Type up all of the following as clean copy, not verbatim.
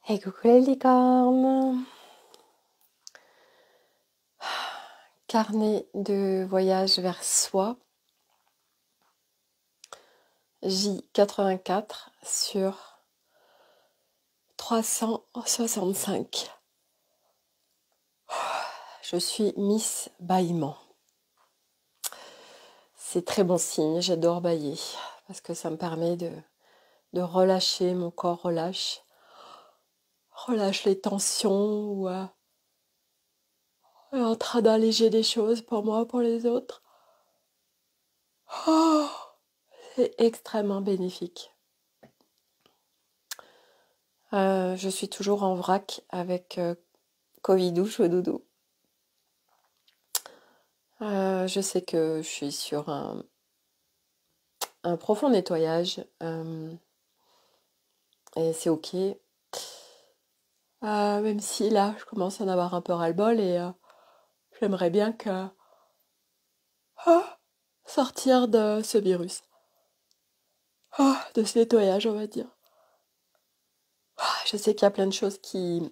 Hey, coucou les licornes! Carnet de voyage vers soi, J84 sur 365. Je suis Miss Bâillement. C'est très bon signe, j'adore bâiller parce que ça me permet de relâcher, mon corps relâche les tensions ou est en train d'alléger des choses pour moi, pour les autres. Oh, c'est extrêmement bénéfique. Je suis toujours en vrac avec Covidouche au doudou. Je sais que je suis sur un profond nettoyage et c'est ok. Même si là, je commence à en avoir un peu ras-le-bol et j'aimerais bien sortir de ce virus. De ce nettoyage, on va dire. Je sais qu'il y a plein de choses qui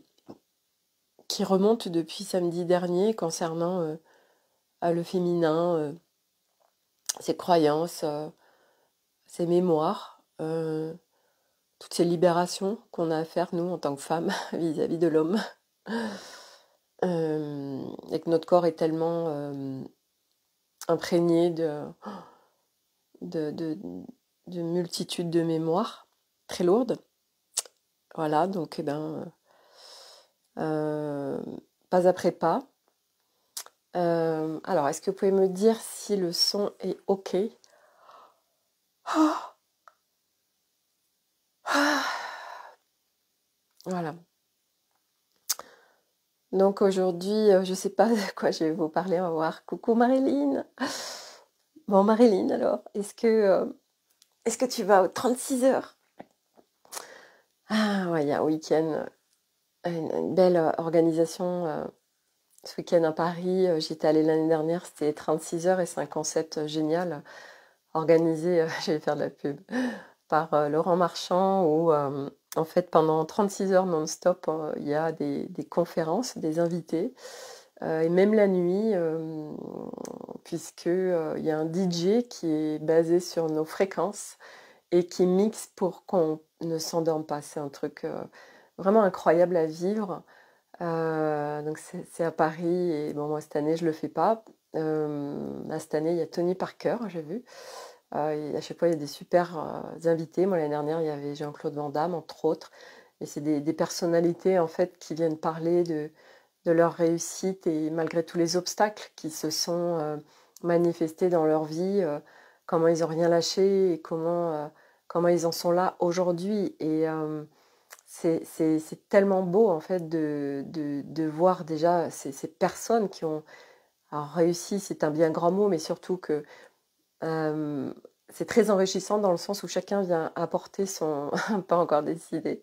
remontent depuis samedi dernier concernant le féminin, ses croyances, ses mémoires. Toutes ces libérations qu'on a à faire, nous, en tant que femmes, vis-à-vis de l'homme. Et que notre corps est tellement imprégné de multitudes de mémoires très lourdes. Voilà, donc, pas après pas. Alors, est-ce que vous pouvez me dire si le son est OK? Voilà. Donc aujourd'hui, je sais pas de quoi je vais vous parler, on va voir. Coucou Marilyn. Bon Marilyn, alors, est-ce que tu vas aux 36 heures? Ah ouais, il y a un week-end, une belle organisation ce week-end à Paris. J'étais allée l'année dernière, c'était 36 heures et c'est un concept génial organisé, je vais faire de la pub, par Laurent Marchand où en fait pendant 36 heures non-stop, il y a des conférences, des invités. Et même la nuit, puisque il y a un DJ qui est basé sur nos fréquences et qui mixe pour qu'on ne s'endorme pas. C'est un truc vraiment incroyable à vivre. Donc c'est à Paris et bon moi cette année je le fais pas. Là, cette année il y a Tony Parker, j'ai vu. À chaque fois il y a des super invités. Moi l'année dernière il y avait Jean-Claude Van Damme entre autres. Et c'est des personnalités en fait qui viennent parler de leur réussite et malgré tous les obstacles qui se sont manifestés dans leur vie, comment ils n'ont rien lâché et comment ils en sont là aujourd'hui. Et c'est tellement beau en fait de voir déjà ces personnes qui ont alors, réussi, c'est un bien grand mot, mais surtout que euh, c'est très enrichissant dans le sens où chacun vient apporter son pas encore décidé.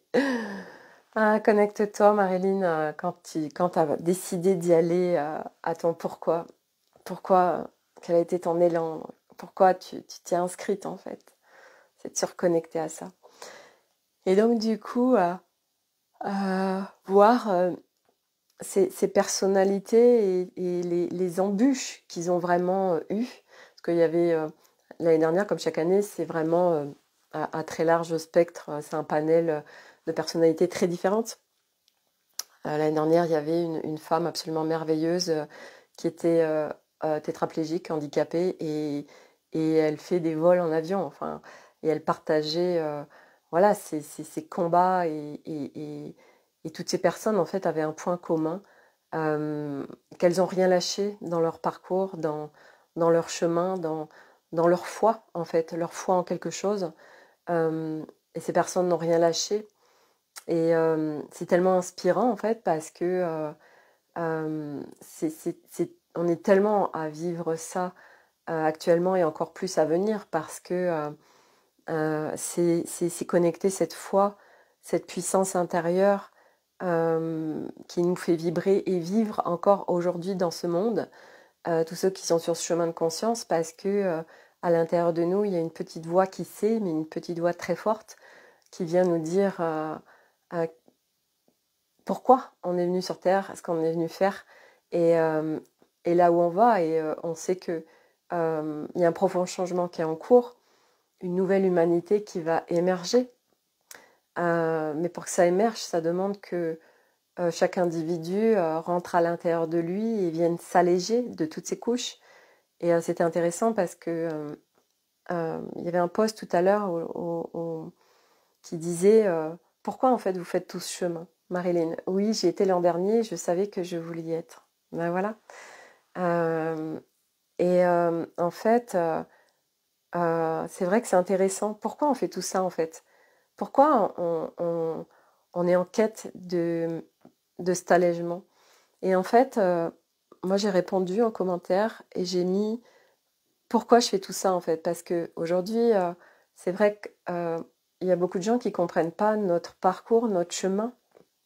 Connecte-toi, Marilyn, quand tu as décidé d'y aller, à ton pourquoi. Pourquoi, quel a été ton élan? Pourquoi tu t'es inscrite, en fait? C'est de se reconnecter à ça. Et donc, du coup, voir ces personnalités et les embûches qu'ils ont vraiment eues. Parce qu'il y avait, l'année dernière, comme chaque année, c'est vraiment à très large spectre. C'est un panel de personnalités très différentes. L'année dernière, il y avait une femme absolument merveilleuse qui était tétraplégique, handicapée, et elle fait des vols en avion. Enfin, et elle partageait voilà, ses combats et toutes ces personnes, en fait, avaient un point commun, qu'elles n'ont rien lâché dans leur parcours, dans leur chemin, dans leur foi, en fait, leur foi en quelque chose. Et ces personnes n'ont rien lâché. Et c'est tellement inspirant en fait parce que on est tellement à vivre ça actuellement et encore plus à venir parce que c'est connecter cette foi, cette puissance intérieure qui nous fait vibrer et vivre encore aujourd'hui dans ce monde. Tous ceux qui sont sur ce chemin de conscience parce que à l'intérieur de nous, il y a une petite voix qui sait, mais une petite voix très forte qui vient nous dire pourquoi on est venu sur Terre, ce qu'on est venu faire, et là où on va. Et on sait que il y a un profond changement qui est en cours, une nouvelle humanité qui va émerger. Mais pour que ça émerge, ça demande que chaque individu rentre à l'intérieur de lui et vienne s'alléger de toutes ses couches. Et c'était intéressant parce que il y avait un post tout à l'heure qui disait pourquoi en fait vous faites tout ce chemin, Marilyn? Oui, j'y étais l'an dernier, je savais que je voulais y être. Ben voilà. En fait, c'est vrai que c'est intéressant. Pourquoi on fait tout ça en fait? Pourquoi on est en quête de cet allègement? Et en fait, moi j'ai répondu en commentaire et j'ai mis pourquoi je fais tout ça en fait? Parce qu'aujourd'hui, c'est vrai qu'il y a beaucoup de gens qui ne comprennent pas notre parcours, notre chemin,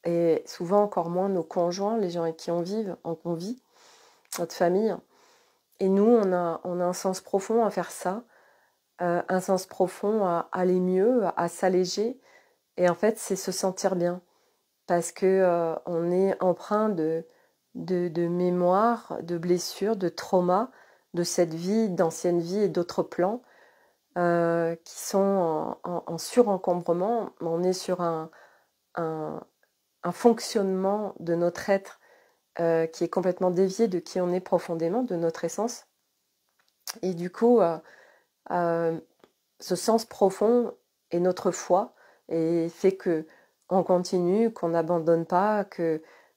et souvent encore moins nos conjoints, les gens avec qui on vit, notre famille. Et nous, on a un sens profond à faire ça, un sens profond à aller mieux, à s'alléger. Et en fait, c'est se sentir bien. Parce que on est empreint de mémoire, de blessures, de traumas, de cette vie, d'ancienne vie et d'autres plans qui sont en surencombrement. On est sur un fonctionnement de notre être qui est complètement dévié de qui on est profondément, de notre essence. Et du coup, ce sens profond est notre foi et fait que on continue, qu'on n'abandonne pas,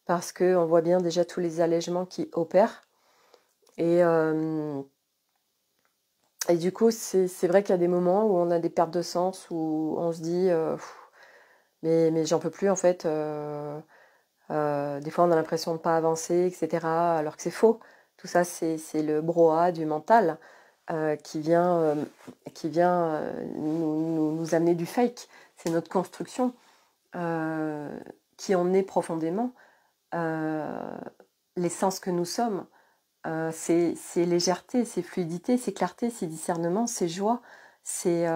parce qu'on voit bien déjà tous les allègements qui opèrent. Et du coup, c'est vrai qu'il y a des moments où on a des pertes de sens, où on se dit mais j'en peux plus en fait. Des fois, on a l'impression de ne pas avancer, etc. Alors que c'est faux. Tout ça, c'est le brouhaha du mental qui vient nous amener du fake. C'est notre construction qui en est profondément l'essence que nous sommes. C'est légèreté, c'est fluidité, c'est clarté, c'est discernement, c'est joie, c'est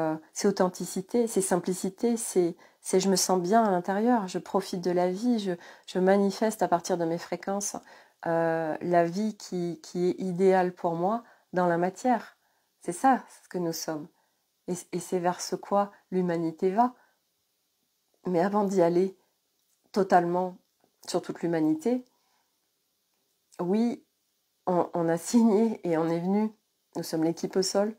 authenticité, c'est simplicité, c'est je me sens bien à l'intérieur, je profite de la vie, je manifeste à partir de mes fréquences la vie qui est idéale pour moi dans la matière. C'est ça ce que nous sommes. Et c'est vers ce quoi l'humanité va. Mais avant d'y aller totalement sur toute l'humanité, oui, on a signé et on est venu. Nous sommes l'équipe au sol.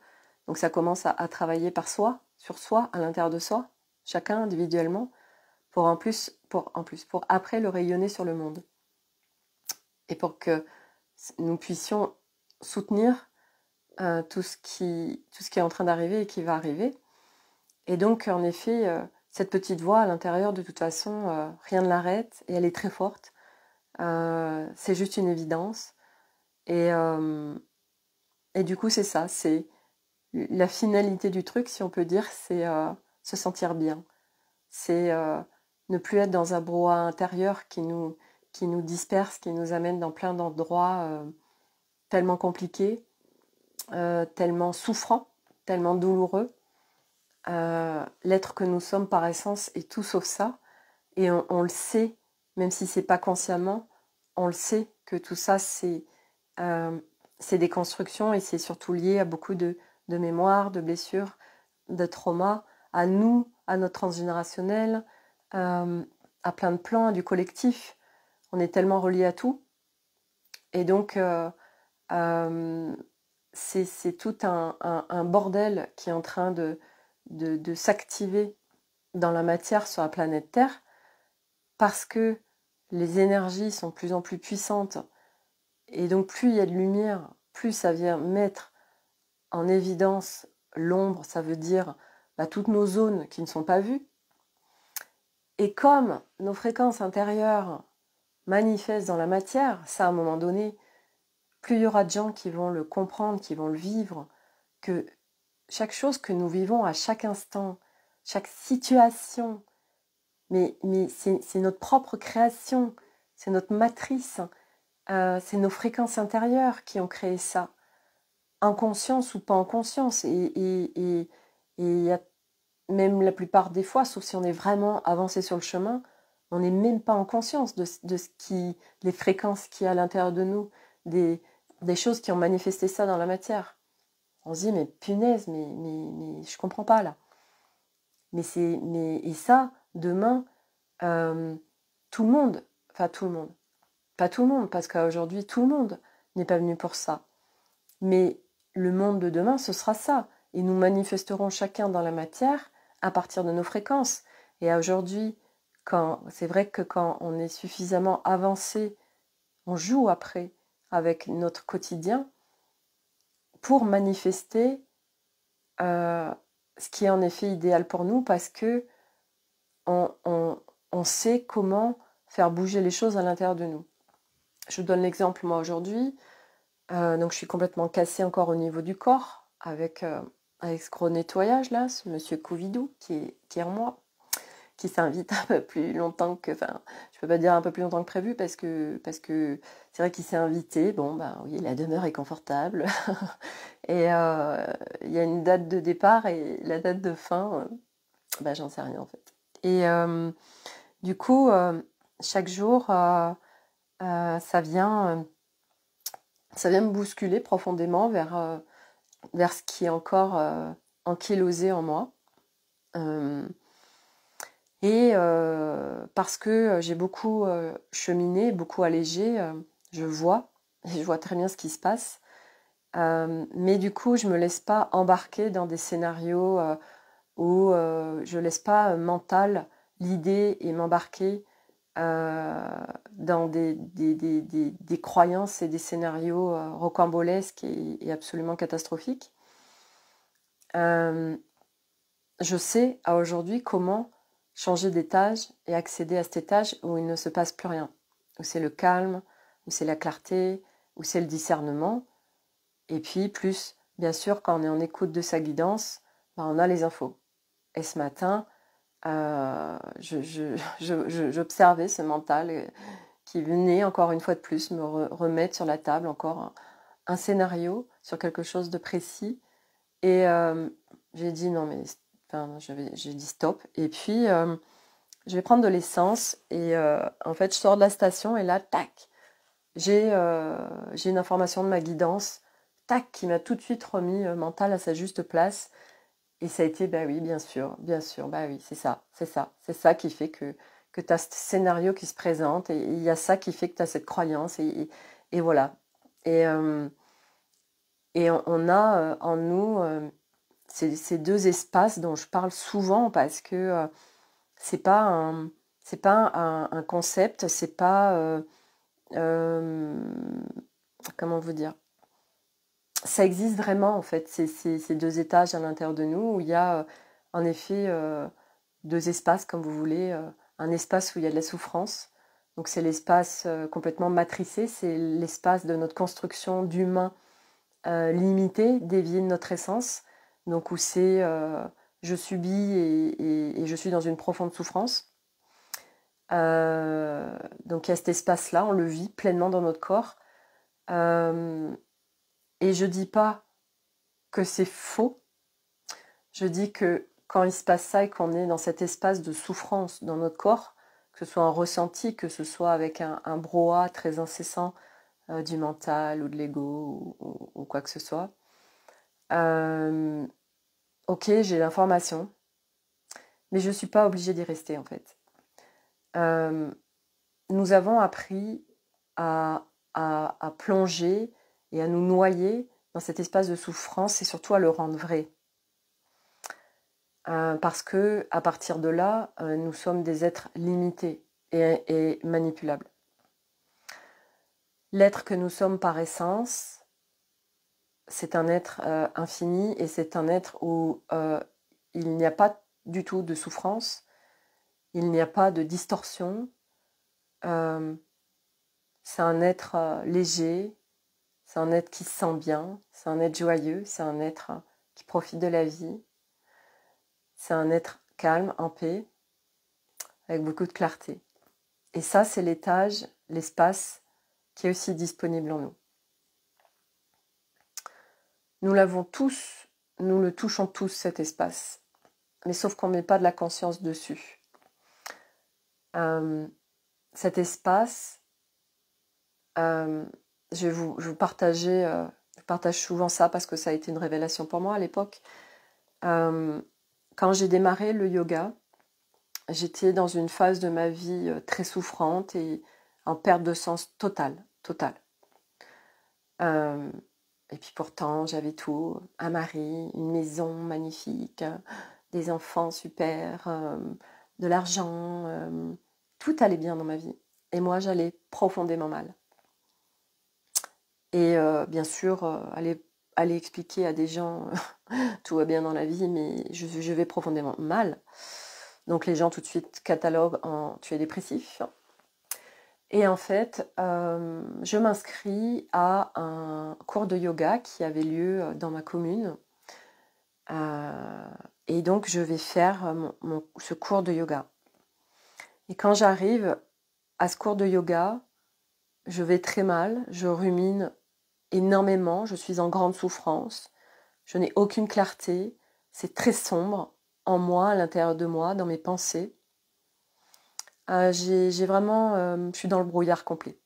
Donc ça commence à travailler par soi, sur soi, à l'intérieur de soi, chacun individuellement, pour après le rayonner sur le monde. Et pour que nous puissions soutenir tout ce qui est en train d'arriver et qui va arriver. Et donc, en effet, cette petite voix à l'intérieur, de toute façon, rien ne l'arrête, et elle est très forte. C'est juste une évidence. Et du coup, c'est ça, c'est la finalité du truc, si on peut dire, c'est se sentir bien. C'est ne plus être dans un brouhaha intérieur qui nous disperse, qui nous amène dans plein d'endroits tellement compliqués, tellement souffrants, tellement douloureux. L'être que nous sommes par essence est tout sauf ça. Et on le sait, même si c'est pas consciemment, on le sait que tout ça, c'est des constructions et c'est surtout lié à beaucoup de mémoires, de blessures, de traumas, à nous, à notre transgénérationnel, à plein de plans, à du collectif. On est tellement relié à tout. Et donc, c'est tout un bordel qui est en train de s'activer dans la matière sur la planète Terre, parce que les énergies sont de plus en plus puissantes, et donc plus il y a de lumière, plus ça vient mettre en évidence l'ombre, ça veut dire toutes nos zones qui ne sont pas vues. Et comme nos fréquences intérieures manifestent dans la matière, ça à un moment donné, plus il y aura de gens qui vont le comprendre, qui vont le vivre, que chaque chose que nous vivons à chaque instant, chaque situation, mais c'est notre propre création, c'est notre matrice, c'est nos fréquences intérieures qui ont créé ça, en conscience ou pas en conscience. Et il y a même la plupart des fois, sauf si on est vraiment avancé sur le chemin, On n'est même pas en conscience de les fréquences qu'il y a à l'intérieur de nous, des choses qui ont manifesté ça dans la matière. On se dit, mais punaise, mais je comprends pas là. Et ça, demain, tout le monde, pas tout le monde, parce qu'aujourd'hui, tout le monde n'est pas venu pour ça. Mais le monde de demain, ce sera ça. Et nous manifesterons chacun dans la matière à partir de nos fréquences. Et aujourd'hui, c'est vrai que quand on est suffisamment avancé, on joue après avec notre quotidien pour manifester ce qui est en effet idéal pour nous, parce que on sait comment faire bouger les choses à l'intérieur de nous. Je vous donne l'exemple, moi aujourd'hui, donc je suis complètement cassée encore au niveau du corps, avec ce gros nettoyage là, ce monsieur Covidou qui est en moi, qui s'invite un peu plus longtemps que, enfin, je peux pas dire un peu plus longtemps que prévu, parce que c'est vrai qu'il s'est invité, bon ben oui, la demeure est confortable, et il y a une date de départ, et la date de fin, ben j'en sais rien en fait. Et du coup, chaque jour, ça vient me bousculer profondément vers ce qui est encore ankylosé en moi. Parce que j'ai beaucoup cheminé, beaucoup allégé, je vois très bien ce qui se passe. Mais du coup, je me laisse pas embarquer dans des scénarios où je laisse pas mental l'idée et m'embarquer dans des croyances et des scénarios rocambolesques et absolument catastrophiques. Je sais à aujourd'hui comment changer d'étage et accéder à cet étage où il ne se passe plus rien, où c'est le calme, où c'est la clarté, où c'est le discernement. Et puis plus, bien sûr, quand on est en écoute de sa guidance, ben on a les infos. Et ce matin, j'observais ce mental qui venait encore une fois de plus me remettre sur la table encore un scénario sur quelque chose de précis. Et j'ai dit non mais, enfin, j'ai dit stop. Et puis je vais prendre de l'essence, et en fait je sors de la station, et là tac, j'ai une information de ma guidance, tac, qui m'a tout de suite remis mental à sa juste place. Et ça a été, bah oui, bien sûr, bah oui, c'est ça qui fait que tu as ce scénario qui se présente, et il y a ça qui fait que tu as cette croyance, et voilà. Et on a en nous ces deux espaces dont je parle souvent, parce que c'est pas un concept, c'est pas comment vous dire, ça existe vraiment en fait, ces deux étages à l'intérieur de nous, où il y a en effet deux espaces, comme vous voulez, un espace où il y a de la souffrance, donc c'est l'espace complètement matricé, c'est l'espace de notre construction d'humain limité, dévié de notre essence, donc où c'est je subis et je suis dans une profonde souffrance. Donc il y a cet espace-là, on le vit pleinement dans notre corps. Et je dis pas que c'est faux, je dis que quand il se passe ça et qu'on est dans cet espace de souffrance dans notre corps, que ce soit un ressenti, que ce soit avec un brouhaha très incessant du mental ou de l'ego ou quoi que ce soit, ok, j'ai l'information, mais je ne suis pas obligée d'y rester en fait. Nous avons appris à plonger et à nous noyer dans cet espace de souffrance, et surtout à le rendre vrai. Parce que à partir de là, nous sommes des êtres limités et manipulables. L'être que nous sommes par essence, c'est un être infini, et c'est un être où il n'y a pas du tout de souffrance, il n'y a pas de distorsion. C'est un être léger, c'est un être qui se sent bien, c'est un être joyeux, c'est un être qui profite de la vie, c'est un être calme, en paix, avec beaucoup de clarté. Et ça, c'est l'étage, l'espace qui est aussi disponible en nous. Nous l'avons tous, nous le touchons tous, cet espace, mais sauf qu'on ne met pas de la conscience dessus. Cet espace, je vais vous partager, je partage souvent ça parce que ça a été une révélation pour moi à l'époque. Quand j'ai démarré le yoga, j'étais dans une phase de ma vie très souffrante et en perte de sens totale. Et puis pourtant, j'avais tout, un mari, une maison magnifique, des enfants super, de l'argent, tout allait bien dans ma vie. Et moi, j'allais profondément mal. Et bien sûr, aller expliquer à des gens tout va bien dans la vie, mais je vais profondément mal. Donc les gens tout de suite cataloguent en tu es dépressif. Et en fait, je m'inscris à un cours de yoga qui avait lieu dans ma commune. Et donc je vais faire ce cours de yoga. Et quand j'arrive à ce cours de yoga, je vais très mal, je rumine énormément, je suis en grande souffrance, je n'ai aucune clarté, c'est très sombre en moi, à l'intérieur de moi, dans mes pensées. J'ai vraiment, je suis dans le brouillard complet.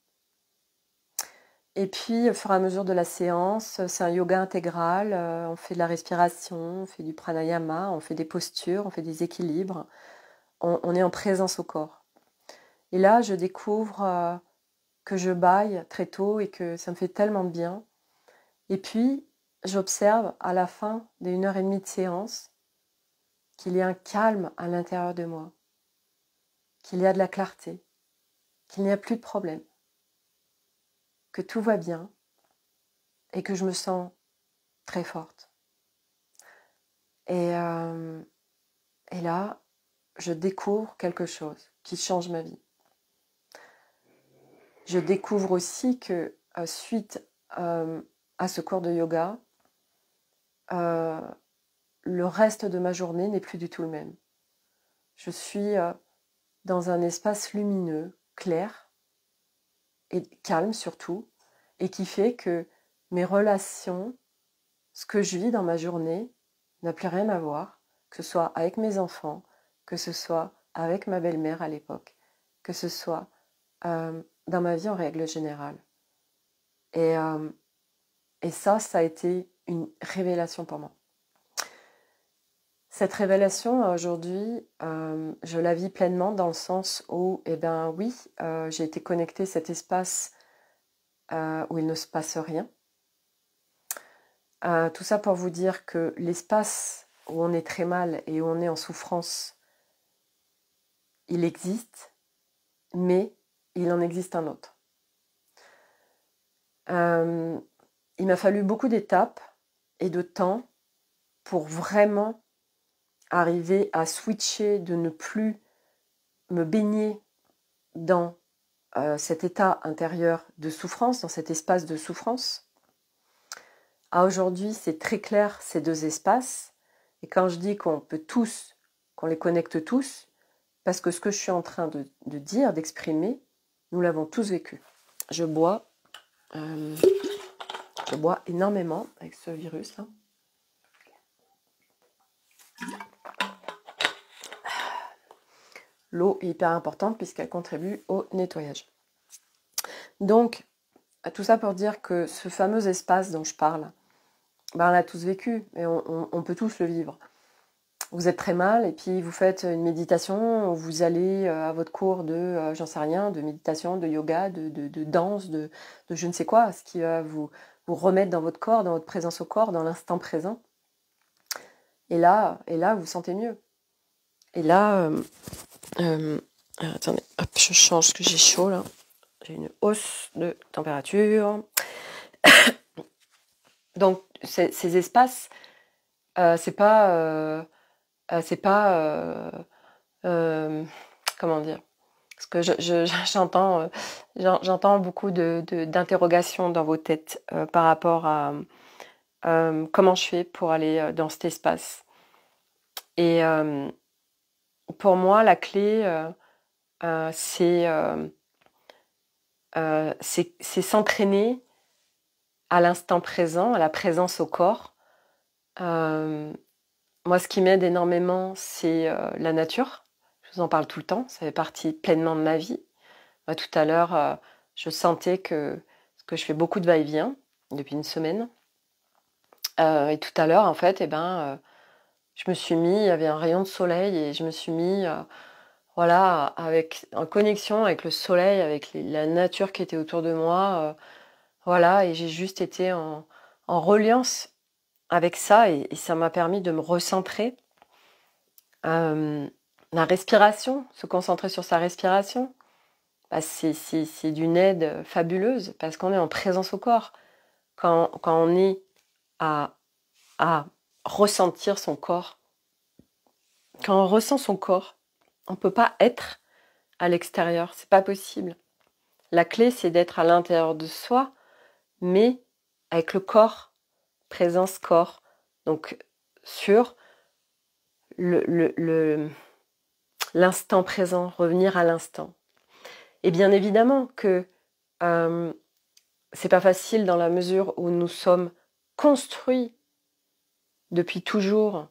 Et puis, au fur et à mesure de la séance, c'est un yoga intégral, on fait de la respiration, on fait du pranayama, on fait des postures, on fait des équilibres, on est en présence au corps. Et là, je découvre que je bâille très tôt et que ça me fait tellement de bien. Et puis, j'observe à la fin d'1 heure et demie de séance qu'il y a un calme à l'intérieur de moi, qu'il y a de la clarté, qu'il n'y a plus de problème, que tout va bien et que je me sens très forte. Et là, je découvre quelque chose qui change ma vie. Je découvre aussi que suite à ce cours de yoga, le reste de ma journée n'est plus du tout le même. Je suis dans un espace lumineux, clair et calme surtout, et qui fait que mes relations, ce que je vis dans ma journée, n'a plus rien à voir, que ce soit avec mes enfants, que ce soit avec ma belle-mère à l'époque, que ce soit dans ma vie en règle générale. Et ça a été une révélation pour moi. Cette révélation, aujourd'hui, je la vis pleinement dans le sens où, eh bien oui, j'ai été connectée à cet espace où il ne se passe rien. Tout ça pour vous dire que l'espace où on est très mal et où on est en souffrance, il existe, mais il en existe un autre. Il m'a fallu beaucoup d'étapes et de temps pour vraiment arriver à switcher, de ne plus me baigner dans cet état intérieur de souffrance, dans cet espace de souffrance. Aujourd'hui, c'est très clair ces deux espaces. Et quand je dis qu'on peut tous, qu'on les connecte tous, parce que ce que je suis en train de dire, d'exprimer, nous l'avons tous vécu. Je bois énormément avec ce virus-là. L'eau est hyper importante puisqu'elle contribue au nettoyage. Donc, tout ça pour dire que ce fameux espace dont je parle, on l'a tous vécu et on peut tous le vivre. Vous êtes très mal et puis vous faites une méditation, vous allez à votre cours de, j'en sais rien, de méditation, de yoga, de danse, de je ne sais quoi, ce qui va vous remettre dans votre corps, dans votre présence au corps, dans l'instant présent. Et là, vous vous sentez mieux. Et là, attendez, hop, je change parce que j'ai chaud là. J'ai une hausse de température. Donc, ces espaces, c'est pas comment dire, parce que j'entends beaucoup d'interrogations dans vos têtes par rapport à comment je fais pour aller dans cet espace. Et pour moi, la clé, c'est s'entraîner à l'instant présent, à la présence au corps. Moi, ce qui m'aide énormément, c'est la nature. Je vous en parle tout le temps, ça fait partie pleinement de ma vie. Tout à l'heure, je sentais que je fais beaucoup de va-et-vient depuis une semaine. Et tout à l'heure, en fait, je me suis mis, il y avait un rayon de soleil et je me suis mis, voilà, en connexion avec le soleil, avec la nature qui était autour de moi, voilà, et j'ai juste été en reliance avec ça et ça m'a permis de me recentrer. La respiration, se concentrer sur sa respiration, c'est d'une aide fabuleuse parce qu'on est en présence au corps. Quand on est à ressentir son corps, quand on ressent son corps, on ne peut pas être à l'extérieur, c'est pas possible. La clé, c'est d'être à l'intérieur de soi, mais avec le corps, présence corps, donc sur l'instant présent, revenir à l'instant. Et bien évidemment que c'est pas facile dans la mesure où nous sommes construits depuis toujours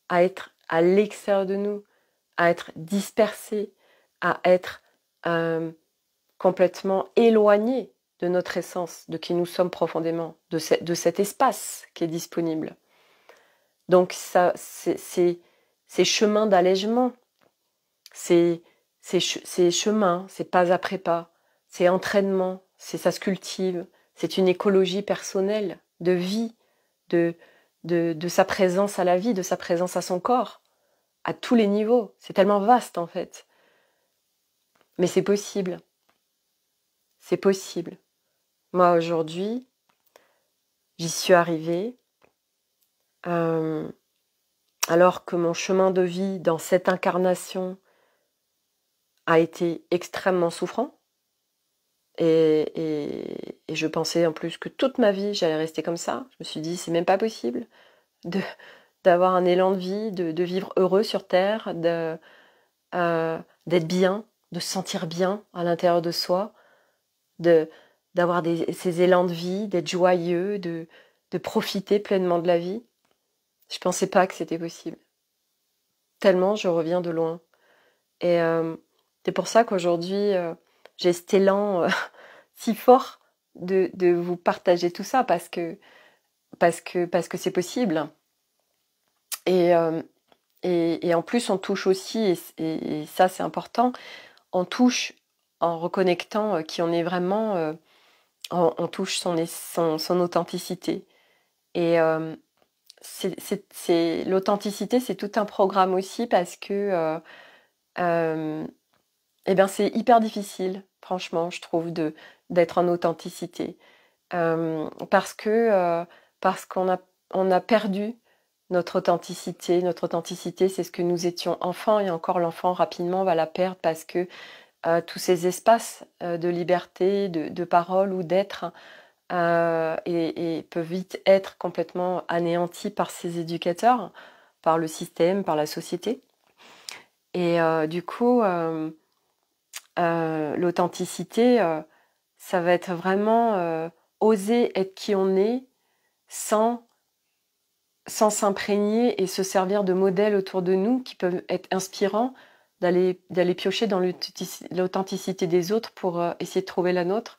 à être à l'extérieur de nous, à être dispersés, à être complètement éloignés de notre essence, de qui nous sommes profondément, de cet espace qui est disponible. Donc ça, c'est chemin d'allègement, c'est chemin, c'est pas après pas, c'est entraînement, ça se cultive, c'est une écologie personnelle, de vie, de sa présence à la vie, de sa présence à son corps, à tous les niveaux. C'est tellement vaste en fait. Mais c'est possible. C'est possible. Moi aujourd'hui, j'y suis arrivée. Alors que mon chemin de vie dans cette incarnation a été extrêmement souffrant. Et je pensais en plus que toute ma vie, j'allais rester comme ça. Je me suis dit, c'est même pas possible d'avoir un élan de vie, de vivre heureux sur Terre, d'être bien, de se sentir bien à l'intérieur de soi, d'avoir ces élans de vie, d'être joyeux, de profiter pleinement de la vie. Je pensais pas que c'était possible. Tellement je reviens de loin. Et c'est pour ça qu'aujourd'hui, j'ai cet élan si fort de vous partager tout ça parce que c'est possible. Et en plus, on touche aussi, et ça c'est important, on touche en reconnectant qui on est vraiment, on touche son authenticité. Et l'authenticité, c'est tout un programme aussi parce que c'est hyper difficile, franchement, je trouve, d'être en authenticité. Parce qu'on a perdu notre authenticité. Notre authenticité, c'est ce que nous étions enfants, et encore l'enfant, rapidement, va la perdre parce que tous ces espaces de liberté, de parole ou d'être et peuvent vite être complètement anéantis par ces éducateurs, par le système, par la société. Et du coup, l'authenticité, ça va être vraiment oser être qui on est sans s'imprégner et se servir de modèles autour de nous qui peuvent être inspirants, d'aller piocher dans l'authenticité des autres pour essayer de trouver la nôtre.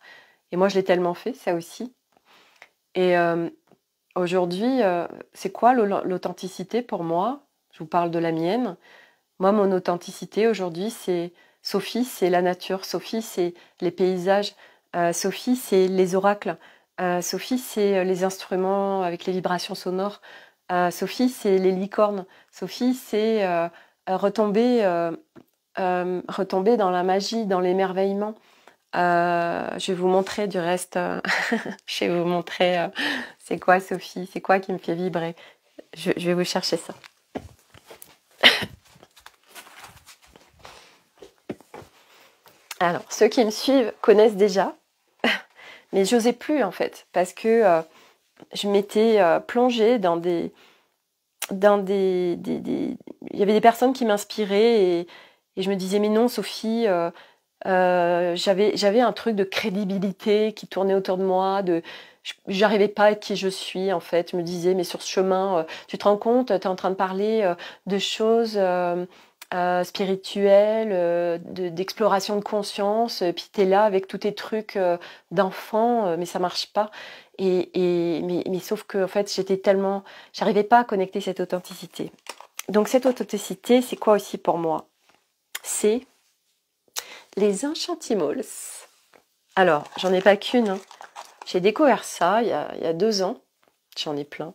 Et moi, je l'ai tellement fait, ça aussi. Et aujourd'hui, c'est quoi l'authenticité pour moi? Je vous parle de la mienne. Moi, mon authenticité aujourd'hui, c'est Sophie, c'est la nature. Sophie, c'est les paysages. Sophie, c'est les oracles. Sophie, c'est les instruments avec les vibrations sonores. Sophie, c'est les licornes. Sophie, c'est retomber dans la magie, dans l'émerveillement. Je vais vous montrer du reste. Je vais vous montrer c'est quoi Sophie, c'est quoi qui me fait vibrer. Je vais vous chercher ça. Alors, ceux qui me suivent connaissent déjà, mais j'osais plus en fait, parce que je m'étais plongée dans des... Il y avait des personnes qui m'inspiraient et je me disais, mais non Sophie, j'avais un truc de crédibilité qui tournait autour de moi, j'arrivais pas à être qui je suis en fait. Je me disais, mais sur ce chemin, tu te rends compte, tu es en train de parler de choses spirituelle, d'exploration de conscience, puis t'es là avec tous tes trucs d'enfant, mais ça marche pas. Mais sauf que en fait, j'arrivais pas à connecter cette authenticité. Donc cette authenticité, c'est quoi aussi pour moi? C'est les enchantimals. Alors, j'en ai pas qu'une, hein. J'ai découvert ça il y a 2 ans. J'en ai plein.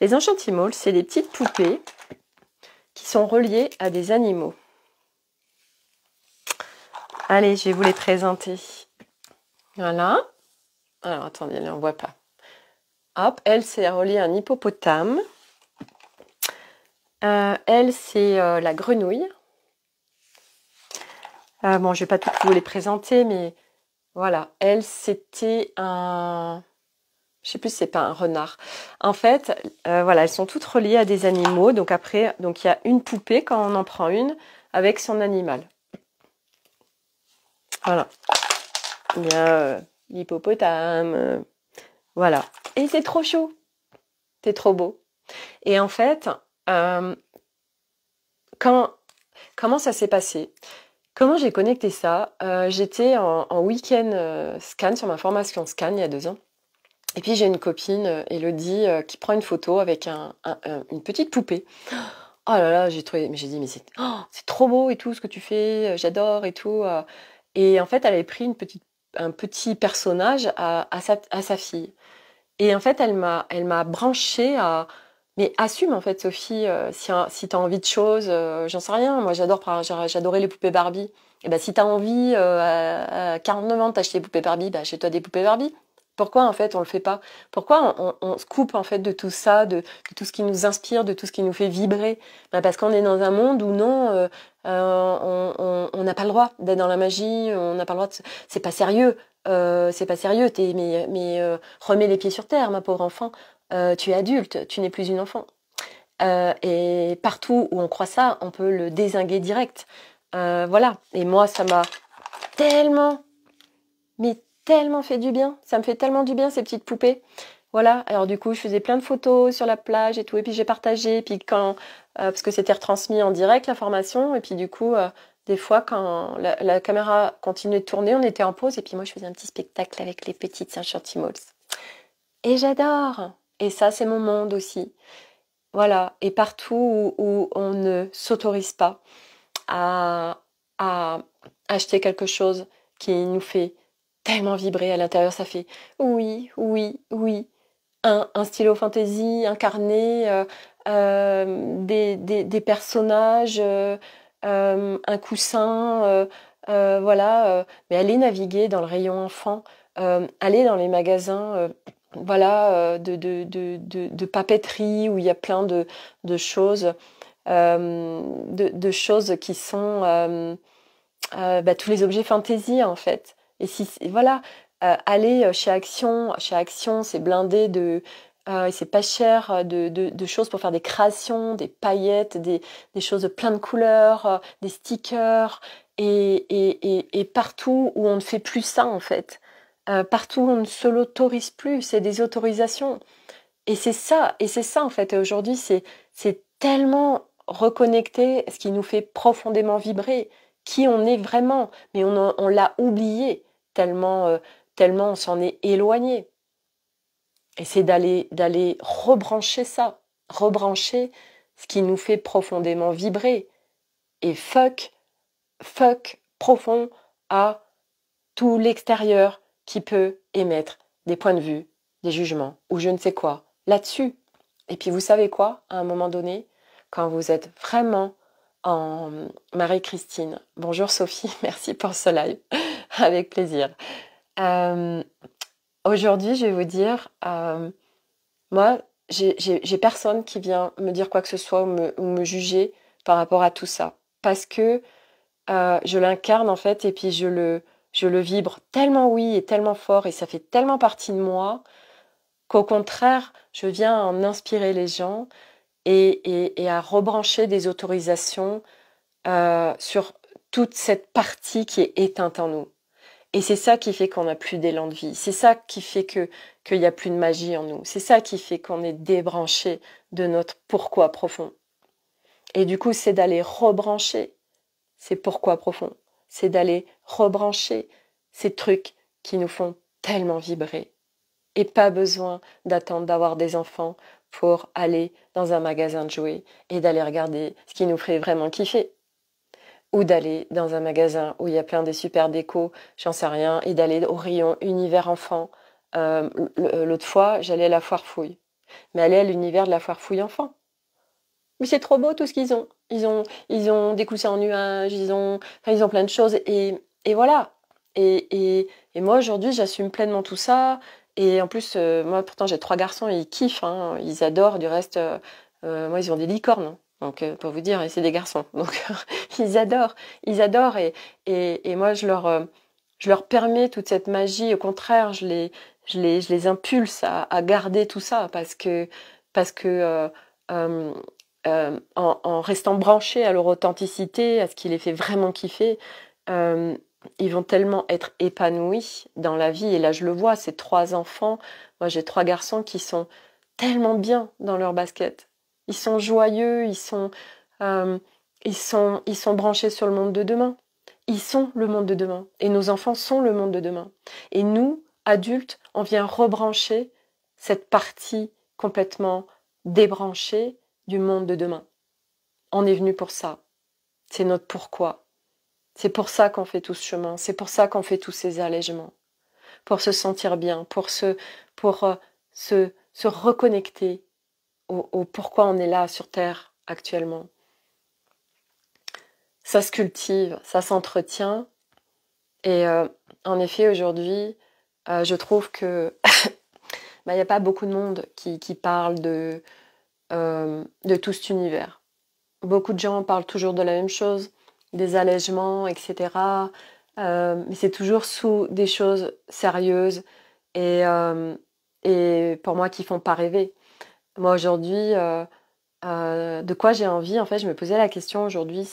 Les enchantimals, c'est des petites poupées qui sont reliées à des animaux. Allez, je vais vous les présenter. Voilà. Alors, attendez, là, on voit pas. Hop, elle, c'est reliée à un hippopotame. Elle, c'est la grenouille. Bon, je vais pas toutes vous les présenter, mais voilà. Elle, c'était un... Je sais plus si c'est pas un renard. En fait, voilà, elles sont toutes reliées à des animaux. Donc après, donc il y a une poupée quand on en prend une avec son animal. Voilà. Il y a l'hippopotame. Voilà. Et c'est trop chaud. C'est trop beau. Et en fait, comment ça s'est passé? Comment j'ai connecté ça? J'étais en week-end scan sur ma formation scan il y a 2 ans. Et puis j'ai une copine, Elodie, qui prend une photo avec une petite poupée. Oh là là, j'ai dit, mais c'est trop beau et tout ce que tu fais, j'adore et tout. Et en fait, elle avait pris un petit personnage à sa fille. Et en fait, elle m'a branchée à... Mais assume en fait, Sophie, si t'as envie de choses, j'en sais rien. Moi, j'adorais les poupées Barbie. Et ben, si t'as envie à 49 ans de t'acheter des poupées Barbie, bah, achète-toi des poupées Barbie. Pourquoi en fait on le fait pas? Pourquoi on se coupe en fait de tout ça, de tout ce qui nous inspire, de tout ce qui nous fait vibrer? Ben, parce qu'on est dans un monde où non, on n'a pas le droit d'être dans la magie, on n'a pas le droit c'est pas sérieux. C'est pas sérieux, remets les pieds sur terre, ma pauvre enfant. Tu es adulte, tu n'es plus une enfant. Et partout où on croit ça, on peut le dézinguer direct. Voilà. Et moi, ça m'a tellement, mais tellement fait du bien. Ça me fait tellement du bien, ces petites poupées. Voilà. Alors du coup, je faisais plein de photos sur la plage et tout. Et puis j'ai partagé. Puis parce que c'était retransmis en direct, la formation. Et puis du coup, des fois, quand la caméra continuait de tourner, on était en pause. Et puis moi, je faisais un petit spectacle avec les petites enchantimals. Et j'adore. Et ça, c'est mon monde aussi. Voilà. Et partout où on ne s'autorise pas à acheter quelque chose qui nous fait tellement vibrer à l'intérieur, ça fait oui, oui, oui. Un stylo fantaisie, un carnet, des personnages, un coussin, voilà. Mais aller naviguer dans le rayon enfant, aller dans les magasins, voilà, de papeterie où il y a plein de choses, de choses qui sont tous les objets fantaisie en fait. Et voilà, aller chez Action, c'est blindé c'est pas cher de choses pour faire des créations, des paillettes, des choses de plein de couleurs, des stickers, et partout où on ne fait plus ça en fait. Partout où on ne se l'autorise plus, c'est des autorisations. Et c'est ça en fait. Et aujourd'hui, c'est tellement reconnecté, ce qui nous fait profondément vibrer, qui on est vraiment. Mais on l'a oublié tellement on s'en est éloigné. Et c'est d'aller rebrancher ça, rebrancher ce qui nous fait profondément vibrer. Et fuck profond à tout l'extérieur qui peut émettre des points de vue, des jugements ou je ne sais quoi là-dessus. Et puis vous savez quoi, à un moment donné, quand vous êtes vraiment en Marie-Christine, bonjour Sophie, merci pour ce live, avec plaisir. Aujourd'hui, je vais vous dire, moi, j'ai personne qui vient me dire quoi que ce soit ou me juger par rapport à tout ça. Parce que je l'incarne en fait et puis je le vibre tellement oui et tellement fort et ça fait tellement partie de moi qu'au contraire, je viens en inspirer les gens et à rebrancher des autorisations sur toute cette partie qui est éteinte en nous. Et c'est ça qui fait qu'on n'a plus d'élan de vie. C'est ça qui fait qu'il n'y a plus de magie en nous. C'est ça qui fait qu'on est débranché de notre pourquoi profond. Et du coup, c'est d'aller rebrancher ces pourquoi profonds. C'est d'aller rebrancher ces trucs qui nous font tellement vibrer. Et pas besoin d'attendre d'avoir des enfants pour aller dans un magasin de jouets et d'aller regarder ce qui nous ferait vraiment kiffer. Ou d'aller dans un magasin où il y a plein de super décos, j'en sais rien, et d'aller au rayon univers enfant. L'autre fois, j'allais à la foire fouille. Mais aller à l'univers de la foire fouille enfant. Mais c'est trop beau tout ce qu'ils ont. Ils ont des coussins en nuage, ils ont plein de choses. Et voilà. Et moi, aujourd'hui, j'assume pleinement tout ça. Et en plus, moi, pourtant, j'ai 3 garçons et ils kiffent. Hein, ils adorent. Du reste, moi, ils ont des licornes. Hein. Donc, pour vous dire, et c'est des garçons. Donc, ils adorent. Ils adorent. Et moi, je leur permets toute cette magie. Au contraire, je les impulse à garder tout ça parce que en restant branchés à leur authenticité, à ce qui les fait vraiment kiffer, euh, ils vont tellement être épanouis dans la vie. Et là, je le vois, ces 3 enfants, moi j'ai 3 garçons qui sont tellement bien dans leur basket. Ils sont joyeux, euh, ils sont branchés sur le monde de demain. Ils sont le monde de demain. Et nos enfants sont le monde de demain. Et nous, adultes, on vient rebrancher cette partie complètement débranchée du monde de demain. On est venu pour ça. C'est notre pourquoi. C'est pour ça qu'on fait tout ce chemin. C'est pour ça qu'on fait tous ces allègements. Pour se sentir bien, pour se reconnecter au pourquoi on est là sur Terre actuellement. Ça se cultive, ça s'entretient. Et en effet, aujourd'hui, je trouve que il n'y a pas beaucoup de monde qui parle de tout cet univers. Beaucoup de gens parlent toujours de la même chose, des allègements, etc. Mais c'est toujours sous des choses sérieuses et pour moi qui font pas rêver. Moi aujourd'hui, de quoi j'ai envie? En fait, je me posais la question aujourd'hui,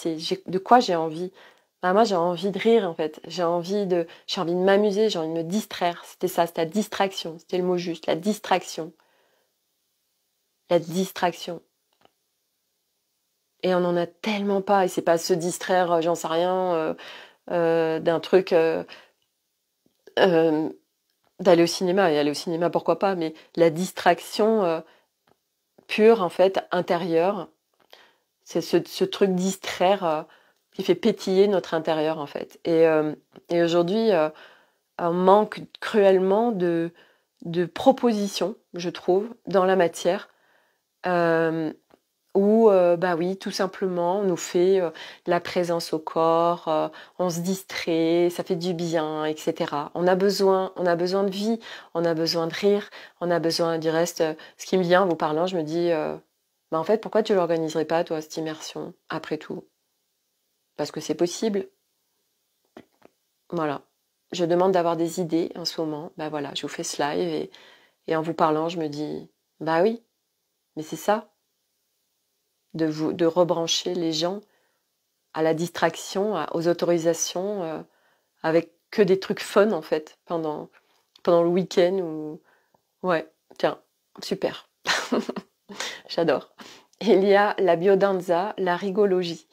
de quoi j'ai envie? Bah, moi, j'ai envie de rire en fait. J'ai envie de m'amuser, j'ai envie de me distraire. C'était ça, c'était la distraction. C'était le mot juste, la distraction. La distraction. Et on en a tellement pas. Et c'est pas se distraire, j'en sais rien, d'un truc euh, d'aller au cinéma. Et aller au cinéma, pourquoi pas, mais la distraction pure, en fait, intérieure, c'est ce truc distraire qui fait pétiller notre intérieur, en fait. Et aujourd'hui, on manque cruellement de propositions, je trouve, dans la matière. Euh, Où, bah oui, tout simplement, on nous fait la présence au corps, on se distrait, ça fait du bien, etc. On a besoin de vie, on a besoin de rire, on a besoin du reste. Ce qui me vient en vous parlant, je me dis, bah en fait, pourquoi tu l'organiserais pas, toi, cette immersion, après tout? Parce que c'est possible. Voilà. Je demande d'avoir des idées en ce moment. Bah voilà, je vous fais ce live et en vous parlant, je me dis, bah oui, mais c'est ça, de rebrancher les gens à la distraction, aux autorisations, avec que des trucs fun en fait, pendant le week-end. Ouais, tiens, super. J'adore. Il y a la biodanza, la rigologie.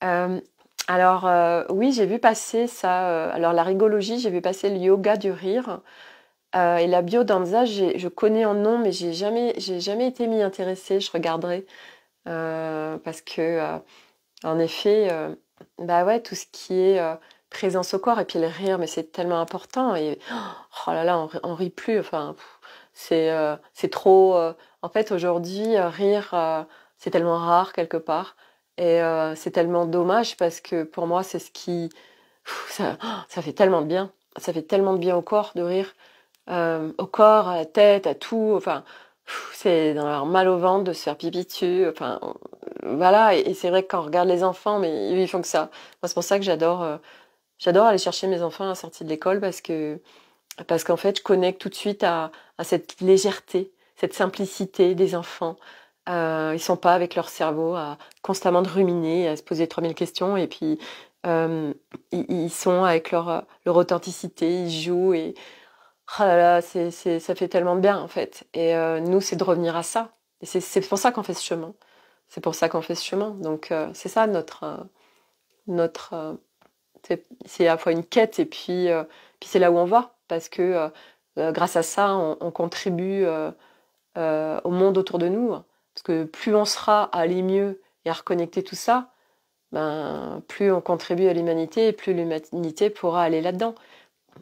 Euh, alors, oui, j'ai vu passer ça. Alors, la rigologie, j'ai vu passer le yoga du rire. Et la biodanza, je connais en nom, mais j'ai jamais été m'y intéresser. Je regarderai. Parce que, en effet, bah ouais, tout ce qui est présence au corps et puis le rire, mais c'est tellement important. Et oh là là, on rit plus. Enfin, c'est trop. En fait, aujourd'hui, rire, c'est tellement rare quelque part. Et c'est tellement dommage parce que pour moi, c'est ce qui. Ça fait tellement de bien. Ça fait tellement de bien au corps de rire. Au corps, à la tête, à tout. Enfin, c'est d'avoir mal au ventre, de se faire pipi dessus. Enfin, voilà. Et c'est vrai que quand on regarde les enfants, mais ils font que ça. Moi, c'est pour ça que j'adore aller chercher mes enfants à la sortie de l'école parce qu'en fait, je connecte tout de suite à cette légèreté, cette simplicité des enfants. Ils sont pas avec leur cerveau à constamment de ruminer, à se poser 3000 questions, et puis euh, ils sont avec leur authenticité, ils jouent, et oh là là, ça fait tellement de bien en fait. Et nous, c'est de revenir à ça. Et c'est pour ça qu'on fait ce chemin. C'est pour ça qu'on fait ce chemin. Donc c'est ça notre c'est à la fois une quête et puis c'est là où on va. Parce que grâce à ça, on contribue au monde autour de nous. Parce que plus on sera à aller mieux et à reconnecter tout ça, ben, plus on contribue à l'humanité et plus l'humanité pourra aller là-dedans.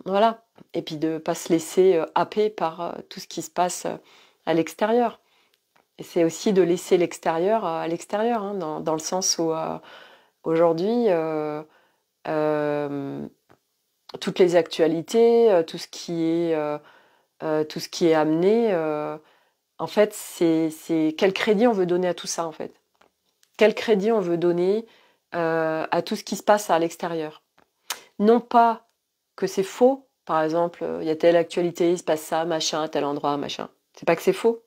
Voilà. Et puis de ne pas se laisser happer par tout ce qui se passe à l'extérieur. Et c'est aussi de laisser l'extérieur à l'extérieur, hein, dans le sens où aujourd'hui, toutes les actualités, tout ce qui est amené, en fait, c'est quel crédit on veut donner à tout ça, en fait. Quel crédit on veut donner à tout ce qui se passe à l'extérieur. Non pas que c'est faux, par exemple, il y a telle actualité, il se passe ça, machin, à tel endroit, machin. C'est pas que c'est faux,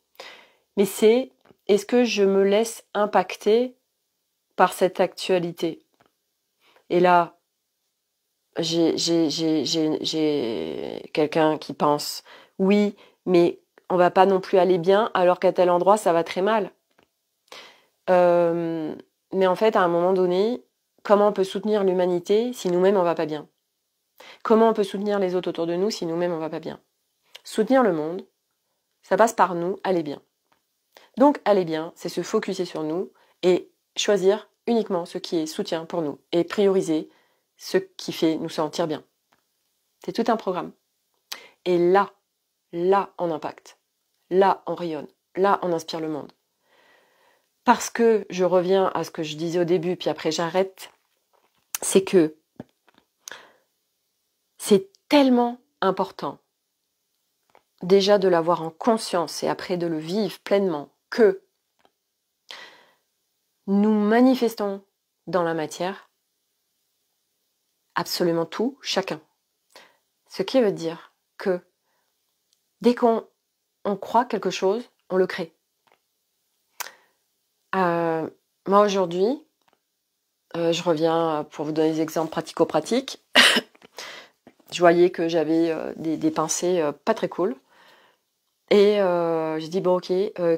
mais c'est est-ce que je me laisse impacter par cette actualité? Et là, j'ai quelqu'un qui pense, oui, mais on va pas non plus aller bien alors qu'à tel endroit ça va très mal. Mais en fait, à un moment donné, comment on peut soutenir l'humanité si nous-mêmes on va pas bien? Comment on peut soutenir les autres autour de nous si nous-mêmes on va pas bien? Soutenir le monde, ça passe par nous, aller bien. Donc aller bien, c'est se focuser sur nous et choisir uniquement ce qui est soutien pour nous et prioriser ce qui fait nous sentir bien. C'est tout un programme. Et là, on impacte. Là, on rayonne. Là, on inspire le monde. Parce que je reviens à ce que je disais au début, puis après j'arrête, c'est que c'est tellement important déjà de l'avoir en conscience et après de le vivre pleinement que nous manifestons dans la matière absolument tout, chacun. Ce qui veut dire que dès qu'on croit quelque chose, on le crée. Moi aujourd'hui, je reviens pour vous donner des exemples pratico-pratiques. Je voyais que j'avais des pensées pas très cool. Et j'ai dit, bon ok,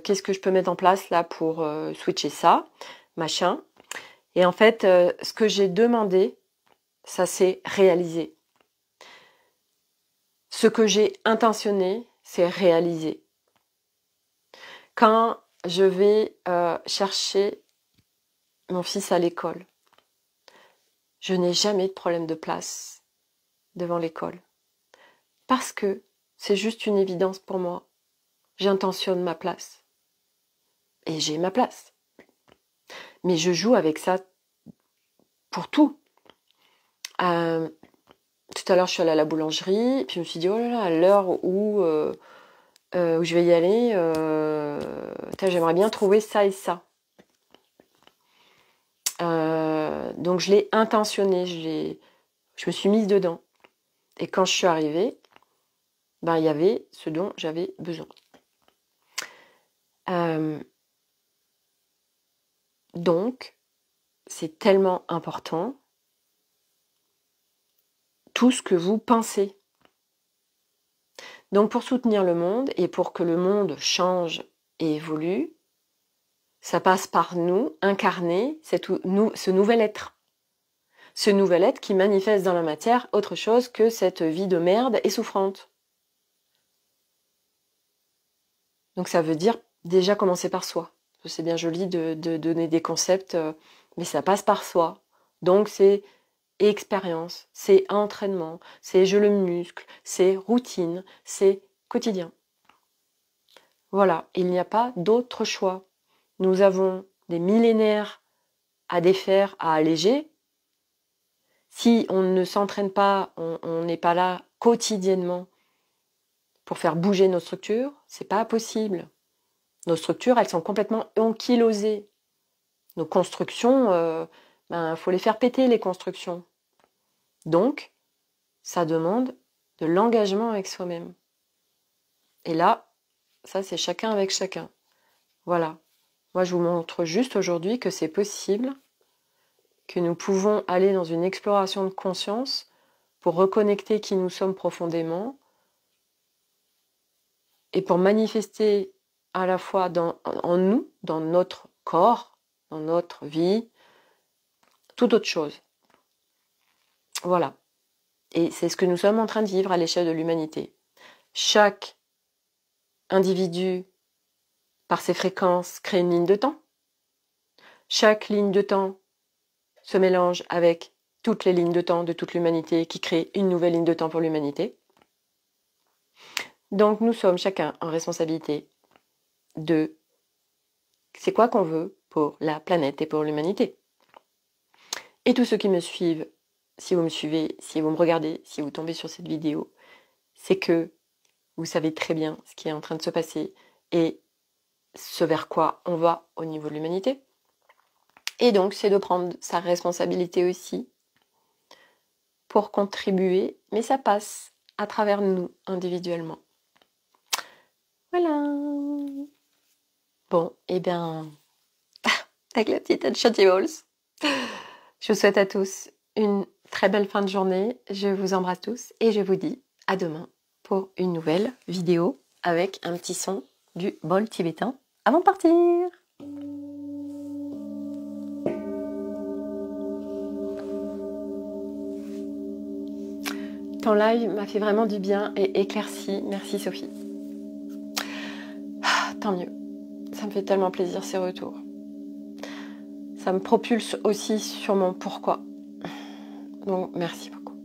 qu'est-ce que je peux mettre en place là pour switcher ça, machin. Et en fait, ce que j'ai demandé, ça s'est réalisé. Ce que j'ai intentionné, c'est réalisé. Quand je vais chercher mon fils à l'école, je n'ai jamais de problème de place devant l'école. Parce que c'est juste une évidence pour moi. J'intentionne ma place. Et j'ai ma place. Mais je joue avec ça pour tout. Tout à l'heure, je suis allée à la boulangerie, puis je me suis dit, oh là là, à l'heure où je vais y aller, j'aimerais bien trouver ça et ça. Donc je l'ai intentionné, je me suis mise dedans. Et quand je suis arrivée, ben, il y avait ce dont j'avais besoin. Donc, c'est tellement important tout ce que vous pensez. Donc pour soutenir le monde et pour que le monde change et évolue, ça passe par nous incarner ce nouvel être. Ce nouvel être qui manifeste dans la matière autre chose que cette vie de merde et souffrante. Donc ça veut dire déjà commencer par soi. C'est bien joli de donner des concepts, mais ça passe par soi. Donc c'est expérience, c'est entraînement, c'est je le muscle, c'est routine, c'est quotidien. Voilà, il n'y a pas d'autre choix. Nous avons des millénaires à défaire, à alléger. Si on ne s'entraîne pas, on n'est pas là quotidiennement pour faire bouger nos structures, c'est pas possible. Nos structures, elles sont complètement ankylosées. Nos constructions, faut les faire péter, les constructions. Donc, ça demande de l'engagement avec soi-même. Et là, ça c'est chacun avec chacun. Voilà. Moi, je vous montre juste aujourd'hui que c'est possible, que nous pouvons aller dans une exploration de conscience pour reconnecter qui nous sommes profondément et pour manifester à la fois en nous, dans notre corps, dans notre vie, tout autre chose. Voilà. Et c'est ce que nous sommes en train de vivre à l'échelle de l'humanité. Chaque individu, par ses fréquences, crée une ligne de temps. Chaque ligne de temps se mélange avec toutes les lignes de temps de toute l'humanité qui crée une nouvelle ligne de temps pour l'humanité. Donc nous sommes chacun en responsabilité de c'est quoi qu'on veut pour la planète et pour l'humanité. Et tous ceux qui me suivent, si vous me suivez, si vous me regardez, si vous tombez sur cette vidéo, c'est que vous savez très bien ce qui est en train de se passer et ce vers quoi on va au niveau de l'humanité. Et donc, c'est de prendre sa responsabilité aussi pour contribuer, mais ça passe à travers nous, individuellement. Voilà. Bon, et bien, avec la petite Unchantables, je vous souhaite à tous une très belle fin de journée. Je vous embrasse tous et je vous dis à demain pour une nouvelle vidéo avec un petit son du bol tibétain avant de partir. Ton live m'a fait vraiment du bien et éclairci. Merci Sophie. Tant mieux. Ça me fait tellement plaisir ces retours. Ça me propulse aussi sur mon pourquoi. Donc merci beaucoup.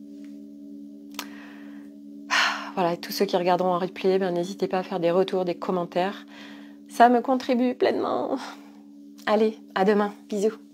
Voilà, et tous ceux qui regarderont en replay, n'hésitez pas à faire des retours, des commentaires. Ça me contribue pleinement. Allez, à demain. Bisous.